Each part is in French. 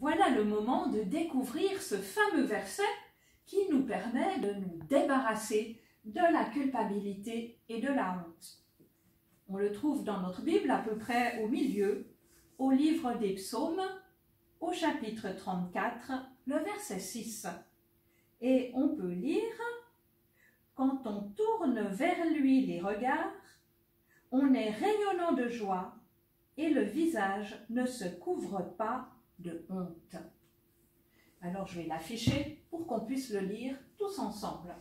voilà le moment de découvrir ce fameux verset qui nous permet de nous débarrasser de la culpabilité et de la honte. On le trouve dans notre Bible à peu près au milieu, au livre des Psaumes, au chapitre 34, le verset 6. Et on peut lire « Quand on tourne vers lui les regards, on est rayonnant de joie et le visage ne se couvre pas de honte. » Alors je vais l'afficher pour qu'on puisse le lire tous ensemble.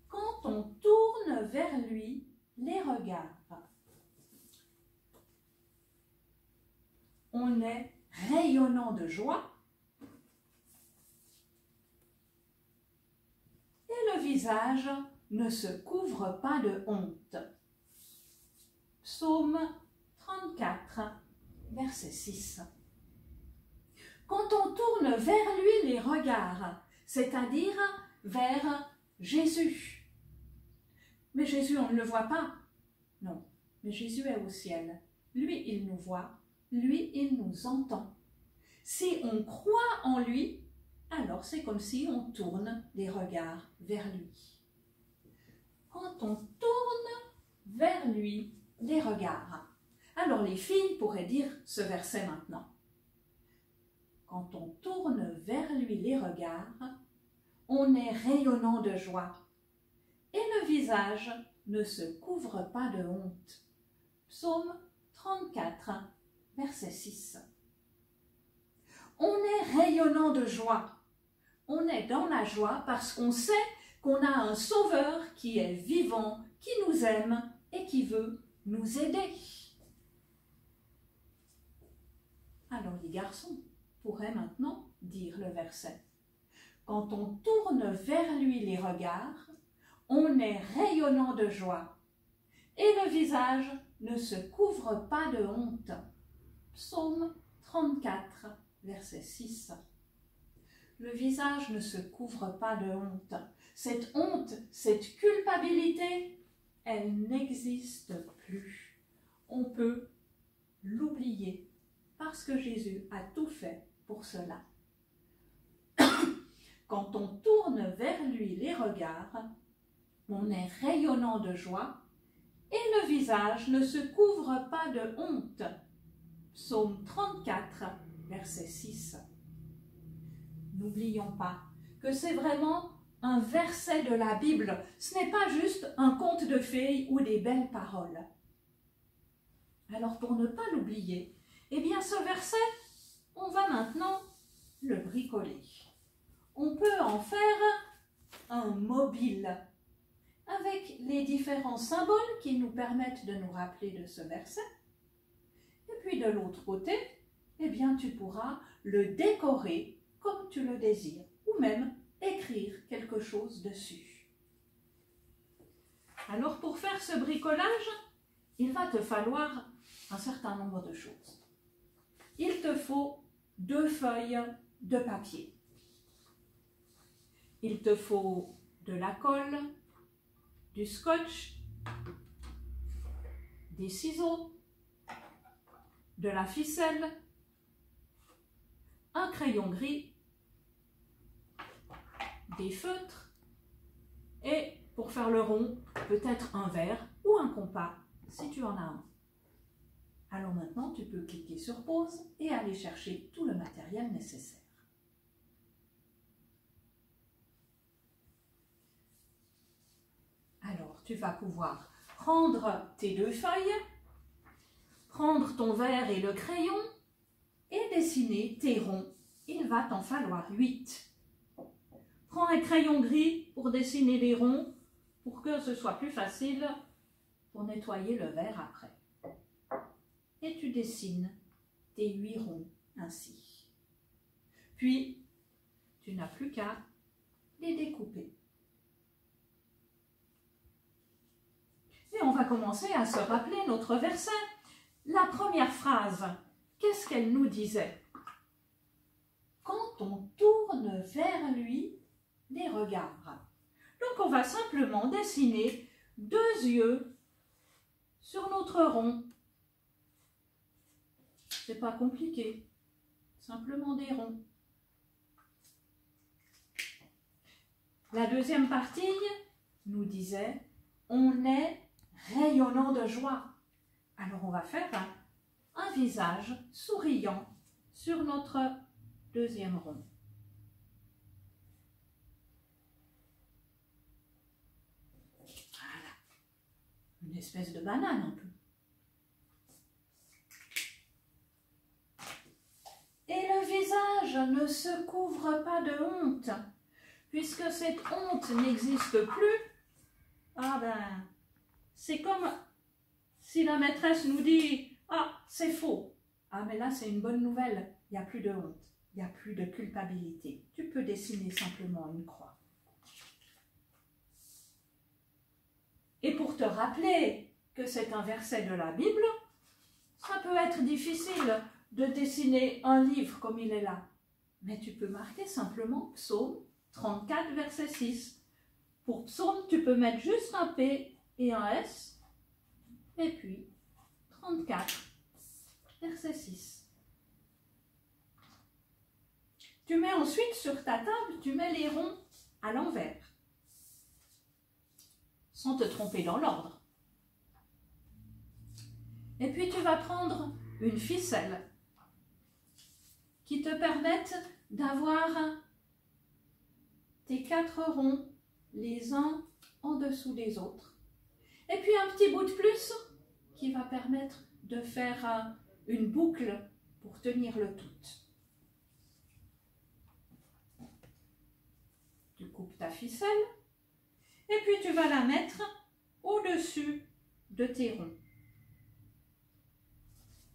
Quand on tourne vers lui les regards, on est rayonnant de joie et le visage ne se couvre pas de honte. Psaume 34, verset 6. Quand on tourne vers lui les regards, c'est-à-dire vers Jésus. Mais Jésus, on ne le voit pas. Non, mais Jésus est au ciel. Lui, il nous voit. Lui, il nous entend. Si on croit en lui, alors c'est comme si on tourne les regards vers lui. Quand on tourne vers lui les regards. Alors les filles pourraient dire ce verset maintenant. Quand on tourne vers lui les regards, on est rayonnant de joie et le visage ne se couvre pas de honte. Psaume 34, verset 6. On est rayonnant de joie. On est dans la joie parce qu'on sait qu'on a un sauveur qui est vivant, qui nous aime et qui veut nous aider. Alors les garçons pourraient maintenant dire le verset. Quand on tourne vers lui les regards, on est rayonnant de joie et le visage ne se couvre pas de honte. Psaume 34, verset 6. Le visage ne se couvre pas de honte. Cette honte, cette culpabilité, elle n'existe plus. On peut l'oublier parce que Jésus a tout fait pour cela. Quand on tourne vers lui les regards, on est rayonnant de joie et le visage ne se couvre pas de honte. Psaume 34, verset 6. N'oublions pas que c'est vraiment un verset de la Bible. Ce n'est pas juste un conte de fées ou des belles paroles. Alors pour ne pas l'oublier, eh bien ce verset, on va maintenant le bricoler. On peut en faire un mobile avec les différents symboles qui nous permettent de nous rappeler de ce verset. Et puis de l'autre côté, eh bien tu pourras le décorer comme tu le désires, ou même écrire quelque chose dessus. Alors pour faire ce bricolage, il va te falloir un certain nombre de choses. Il te faut 2 feuilles de papier. Il te faut de la colle, du scotch, des ciseaux, de la ficelle, un crayon gris, des feutres et, pour faire le rond, peut-être un verre ou un compas, si tu en as un. Alors maintenant, tu peux cliquer sur pause et aller chercher tout le matériel nécessaire. Alors, tu vas pouvoir prendre tes 2 feuilles, prendre ton verre et le crayon et dessiner tes ronds. Il va t'en falloir 8. Prends un crayon gris pour dessiner les ronds pour que ce soit plus facile pour nettoyer le verre après. Et tu dessines tes 8 ronds ainsi. Puis, tu n'as plus qu'à les découper. Et on va commencer à se rappeler notre verset. La première phrase, qu'est-ce qu'elle nous disait? Quand on tourne vers lui les regards. Donc on va simplement dessiner 2 yeux sur notre rond. C'est pas compliqué. simplement des ronds. La deuxième partie nous disait, on est rayonnant de joie. Alors on va faire un visage souriant sur notre deuxième rond. Voilà, une espèce de banane un peu. Et le visage ne se couvre pas de honte, puisque cette honte n'existe plus. Ah ben, c'est comme si la maîtresse nous dit « Ah, c'est faux ». Ah mais là, c'est une bonne nouvelle, il n'y a plus de honte, il n'y a plus de culpabilité. Tu peux dessiner simplement une croix. Et pour te rappeler que c'est un verset de la Bible, ça peut être difficile de dessiner un livre comme il est là. Mais tu peux marquer simplement Psaume 34, verset 6. Pour Psaume, tu peux mettre juste un P et un S, et puis 34, verset 6. Tu mets ensuite sur ta table, tu mets les ronds à l'envers, sans te tromper dans l'ordre. Et puis tu vas prendre une ficelle qui te permette d'avoir tes 4 ronds les uns en dessous des autres. Et puis un petit bout de plus qui va permettre de faire une boucle pour tenir le tout. Tu coupes ta ficelle et puis tu vas la mettre au-dessus de tes ronds.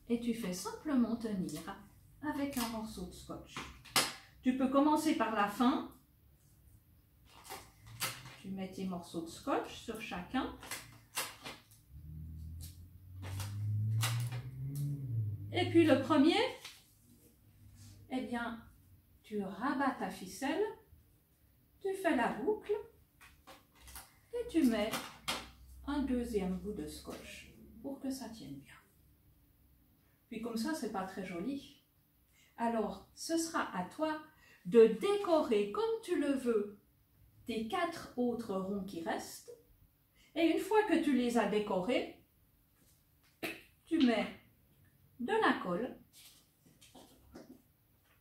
Et tu fais simplement tenir avec un morceau de scotch. Tu peux commencer par la fin. Tu mets tes morceaux de scotch sur chacun. Et puis le premier, eh bien, tu rabats ta ficelle, tu fais la boucle et tu mets un deuxième bout de scotch pour que ça tienne bien. Puis comme ça, c'est pas très joli. Alors, ce sera à toi de décorer comme tu le veux tes 4 autres ronds qui restent. Et une fois que tu les as décorés, tu mets de la colle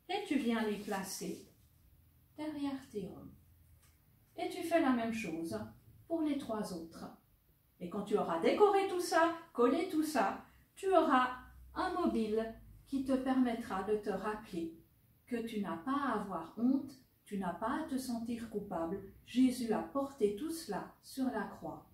et tu viens les placer derrière tes ronds. Et tu fais la même chose pour les 3 autres. Et quand tu auras décoré tout ça, collé tout ça, tu auras un mobile qui te permettra de te rappeler que tu n'as pas à avoir honte, tu n'as pas à te sentir coupable. Jésus a porté tout cela sur la croix